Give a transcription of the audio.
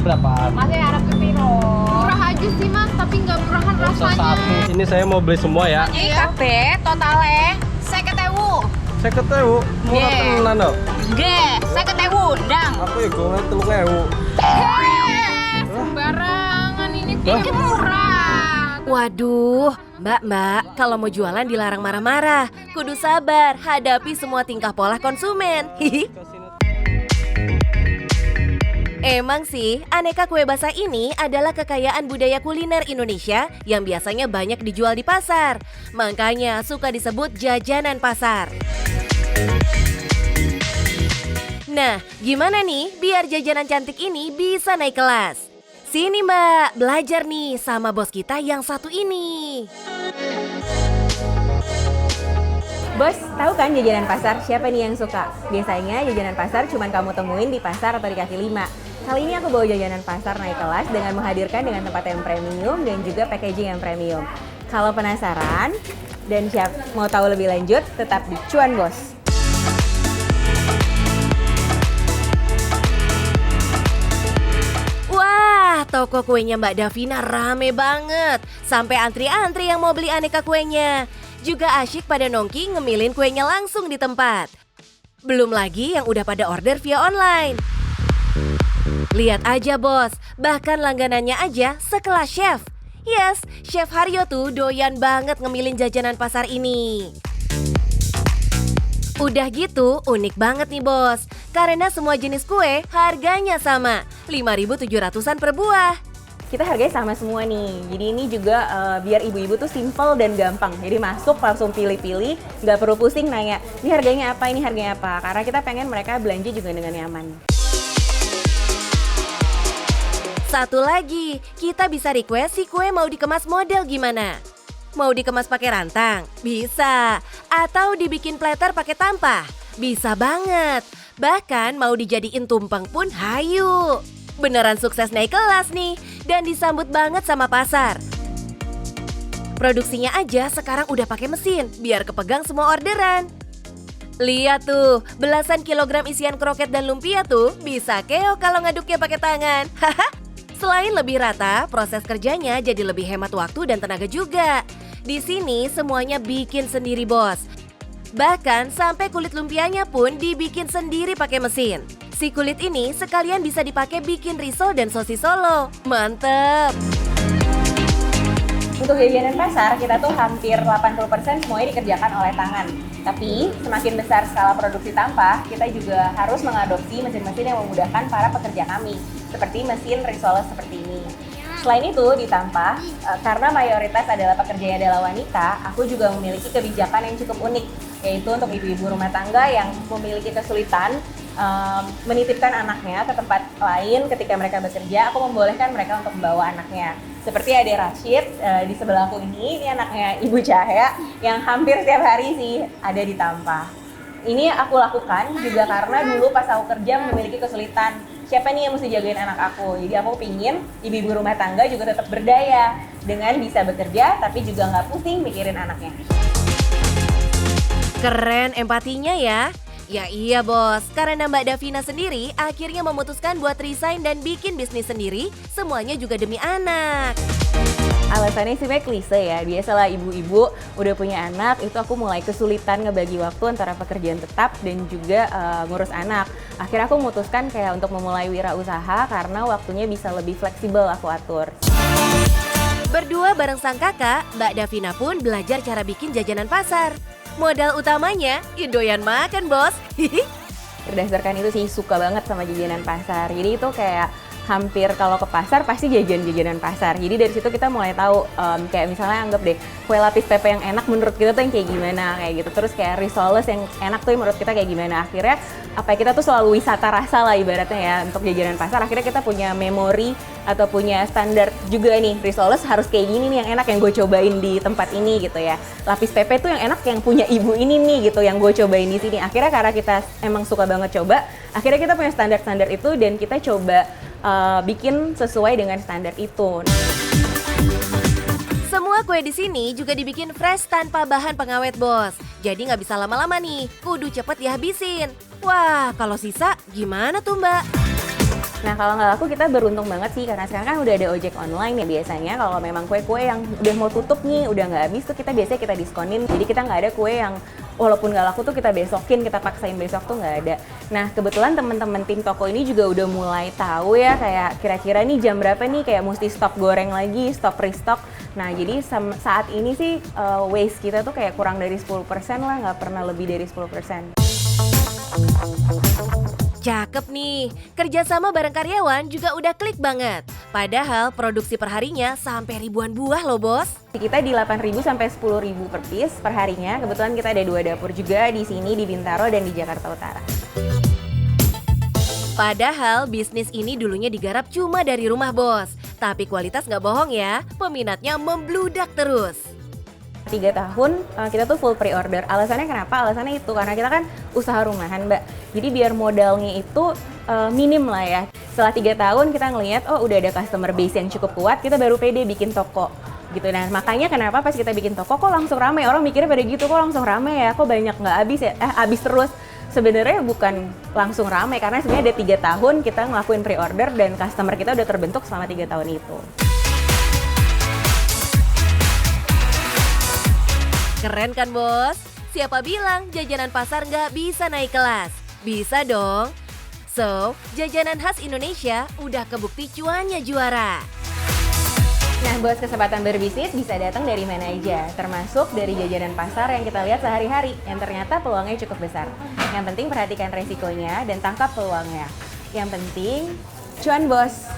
berapaan? Masih harap ke piro. Murah aja sih mas, tapi nggak murahan rasanya. Satu. Ini saya mau beli semua ya. Iya. Kabeh totalnya 50.000. 50.000 murah tenan loh. Nggih, 50.000 ndang. Aku ya gue 3.000. Sembarangan ini murah. Waduh, mbak, kalau mau jualan dilarang marah-marah. Kudu sabar, hadapi semua tingkah pola konsumen. Hihi. Emang sih, aneka kue basah ini adalah kekayaan budaya kuliner Indonesia yang biasanya banyak dijual di pasar. Makanya suka disebut jajanan pasar. Nah, gimana nih biar jajanan cantik ini bisa naik kelas? Sini mbak, belajar nih sama bos kita yang satu ini. Bos, tahu kan jajanan pasar? Siapa nih yang suka? Biasanya jajanan pasar cuma kamu temuin di pasar atau di kaki lima. Kali ini aku bawa jajanan pasar naik kelas dengan menghadirkan dengan tempat yang premium dan juga packaging yang premium. Kalau penasaran dan mau tahu lebih lanjut, tetap di Cuan Bos. Wah, toko kuenya Mbak Davina rame banget. Sampai antri-antri yang mau beli aneka kuenya. Juga asyik pada nongki ngemilin kuenya langsung di tempat. Belum lagi yang udah pada order via online. Lihat aja bos, bahkan langganannya aja sekelas chef. Yes, Chef Haryo tuh doyan banget ngemilin jajanan pasar ini. Udah gitu, unik banget nih bos. Karena semua jenis kue harganya sama, 5.700-an per buah. Kita harganya sama semua nih. Jadi ini juga biar ibu-ibu tuh simple dan gampang. Jadi masuk langsung pilih-pilih, nggak perlu pusing nanya, ini harganya apa, ini harganya apa. Karena kita pengen mereka belanja juga dengan nyaman. Satu lagi, kita bisa request si kue mau dikemas model gimana? Mau dikemas pakai rantang? Bisa. Atau dibikin platter pakai tampah? Bisa banget. Bahkan mau dijadiin tumpeng pun hayu. Beneran sukses naik kelas nih dan disambut banget sama pasar. Produksinya aja sekarang udah pakai mesin biar kepegang semua orderan. Lihat tuh, belasan kilogram isian kroket dan lumpia tuh bisa keok kalau ngaduknya pakai tangan. Haha. Selain lebih rata, proses kerjanya jadi lebih hemat waktu dan tenaga juga. Di sini semuanya bikin sendiri bos. Bahkan sampai kulit lumpianya pun dibikin sendiri pakai mesin. Si kulit ini sekalian bisa dipakai bikin risol dan sosis Solo. Mantep! Untuk jajanan pasar, kita tuh hampir 80% semuanya dikerjakan oleh tangan. Tapi semakin besar skala produksi tampah, kita juga harus mengadopsi mesin-mesin yang memudahkan para pekerja kami, seperti mesin risol seperti ini. Selain itu, di tampah, karena mayoritas adalah pekerjanya adalah wanita, aku juga memiliki kebijakan yang cukup unik, yaitu untuk ibu-ibu rumah tangga yang memiliki kesulitan menitipkan anaknya ke tempat lain ketika mereka bekerja, aku membolehkan mereka untuk membawa anaknya. Seperti Ade Rashid di sebelahku ini anaknya Ibu Cahaya yang hampir setiap hari sih ada di Tampah. Ini aku lakukan juga karena dulu pas aku kerja memiliki kesulitan. Siapa nih yang mesti jagain anak aku? Jadi aku pingin ibu-ibu rumah tangga juga tetap berdaya dengan bisa bekerja tapi juga nggak pusing mikirin anaknya. Keren empatinya ya. Ya iya bos, karena Mbak Davina sendiri akhirnya memutuskan buat resign dan bikin bisnis sendiri, semuanya juga demi anak. Alasannya sih klise ya, biasalah ibu-ibu udah punya anak, itu aku mulai kesulitan ngebagi waktu antara pekerjaan tetap dan juga ngurus anak. Akhirnya aku memutuskan kayak untuk memulai wirausaha karena waktunya bisa lebih fleksibel aku atur. Berdua bareng sang kakak, Mbak Davina pun belajar cara bikin jajanan pasar. Modal utamanya, doyan makan bos. Berdasarkan itu sih suka banget sama jajanan pasar. Jadi itu kayak hampir kalau ke pasar pasti jajan-jajanan pasar. Jadi dari situ kita mulai tahu kayak misalnya anggap deh kue lapis pepe yang enak menurut kita tuh yang kayak gimana kayak gitu. Terus kayak risoles yang enak tuh menurut kita kayak gimana. Akhirnya kita tuh selalu wisata rasa lah ibaratnya ya untuk jajanan pasar. Akhirnya kita punya memori atau punya standar juga nih, risoles harus kayak gini nih yang enak yang gue cobain di tempat ini gitu ya. Lapis pepe tuh yang enak yang punya ibu ini nih gitu yang gue cobain di sini. Akhirnya karena kita emang suka banget coba, akhirnya kita punya standar-standar itu dan kita coba bikin sesuai dengan standar itu. Semua kue di sini juga dibikin fresh tanpa bahan pengawet bos. Jadi nggak bisa lama-lama nih, kudu cepet dihabisin. Wah, kalau sisa gimana tuh mbak? Nah kalau nggak laku kita beruntung banget sih, karena sekarang kan udah ada ojek online ya biasanya. Kalau memang kue-kue yang udah mau tutup nih, udah nggak habis tuh biasanya kita diskonin. Jadi kita nggak ada kue yang walaupun nggak laku tuh kita besokin, kita paksain besok tuh nggak ada. Nah kebetulan teman-teman tim toko ini juga udah mulai tahu ya, kayak kira-kira nih jam berapa nih kayak mesti stop goreng lagi, stop restock. Nah jadi saat ini sih waste kita tuh kayak kurang dari 10% lah, nggak pernah lebih dari 10%. Cakep nih, kerjasama bareng karyawan juga udah klik banget. Padahal produksi perharinya sampai ribuan buah loh bos. Kita di 8.000 sampai 10.000 per piece per harinya. Kebetulan kita ada 2 dapur juga di sini di Bintaro dan di Jakarta Utara. Padahal bisnis ini dulunya digarap cuma dari rumah bos. Tapi kualitas nggak bohong ya, peminatnya membludak terus. 3 tahun kita tuh full pre-order. Alasannya kenapa? Alasannya itu karena kita kan usaha rumahan Mbak. Jadi biar modalnya itu minim lah ya. Setelah 3 tahun kita ngelihat oh udah ada customer base yang cukup kuat, kita baru pede bikin toko gitu. Nah makanya kenapa pas kita bikin toko kok langsung rame, orang mikirnya pada gitu, kok langsung rame ya, kok banyak nggak habis ya, habis terus. Sebenarnya bukan langsung rame, karena sebenarnya ada 3 tahun kita ngelakuin pre-order dan customer kita udah terbentuk selama 3 tahun itu. Keren kan bos? Siapa bilang jajanan pasar nggak bisa naik kelas? Bisa dong. So, jajanan khas Indonesia udah kebukti cuannya juara. Nah, bos, kesempatan berbisnis bisa datang dari mana aja, termasuk dari jajanan pasar yang kita lihat sehari-hari, yang ternyata peluangnya cukup besar. Yang penting perhatikan resikonya dan tangkap peluangnya. Yang penting, cuan bos!